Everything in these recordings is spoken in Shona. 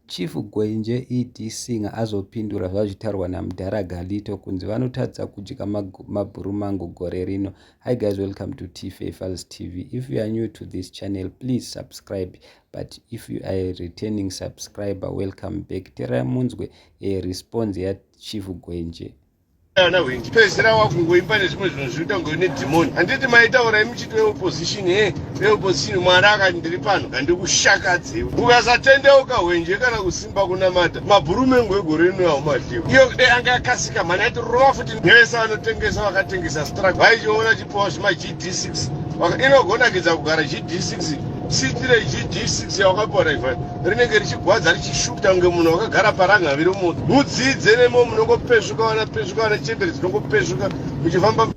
Chief Gwenje ED Singer azopindura zvazvitaurwa naMudhara Galito kunzi vanotadza kudyika mabhurumango gore rino. Hi guys, welcome to T-Fafers TV. If you are new to this channel, please subscribe. But if you are a returning subscriber, welcome back. Tera munzwe response ya Chief Gwenje. Pezera wakungoimba nezvimwe zvinhu zvinoita ngone dhimoni. Handiti maitaura muchito weopposition weopposition mwana akati ndiri pano handikushakadzewo. Ukasatendeuka Gwenje kana kusimba kunamata mabhurumengo egore rino haumadyiwa. Iyo dai anga yakasika mhani yaiti rova futi nevese vanotengesa vakatengesa strike vaichiona chipowa zvima GD6 inogonakidza kugara GD6 sitire GD6 yawakapiwa ifa rinenge richigwadza richishuta kunge munhu wakagara parangave romoto. Mudzidze nemo munongopesvuka wana chembere dzinongopesvuka muchifamba.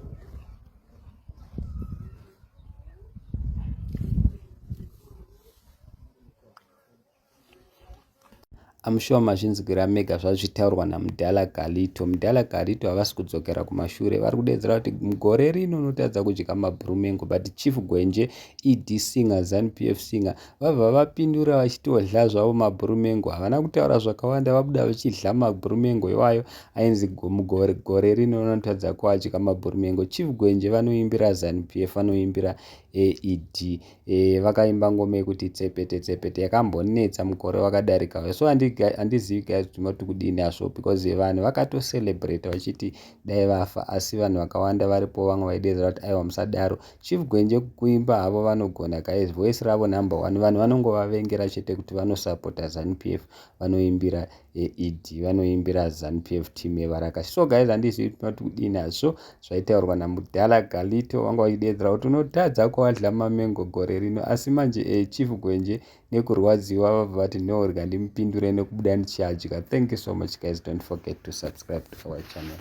I'm sure mazvinzwira mega zvazvitaurwa naMudhara Galito. Mudhara Galito havasi kudzokera kumashure, vari kudedzera kuti mugore rino unotadza kudyika mabhurumengo. But Chief Gwenje ED Singer ZANU-PF Singer vabva vapindura vachitodla zvavo mabhurumengo. Havana kutaura zvakawanda, vabuda vachidla mabhurumengo iwayo ainzi gore rino unotadza kuadyika mabhurumengo. Chief Gwenje vanoimbira ZANU-PF, vanoimbira ED, vakaimba ngoma yekuti tsepete tsepete yakambonetsa mukore wakadarika. So handizivi guys kuti mati kudini hazvo, because vanhu vakatocelebrate vachiti dai vafa, asi vanhu vakawanda varipo vamwe vaidedzera kuti aiwa musadaro. Chief Gwenje kuimba havo vanogona guys, voice ravo number 1. Vanhu vanongovavengera chete kuti vanosapota ZANU-PF, vanoimbira ED, vanoimbira ZANU-PF team yevarakashi. So guys, handizivi kuti mati kudini hazvo zvaitaurwa naMudhara Galito, vanga vachidedzera kuti unotadza kuwadla mamengo gore rino, asi manje Chief Gwenje nekurwadziwa vabva vati no, rega ndimupindure nekubuda ndichiadya. Thank you so much guys, don't forget to subscribe to our channel.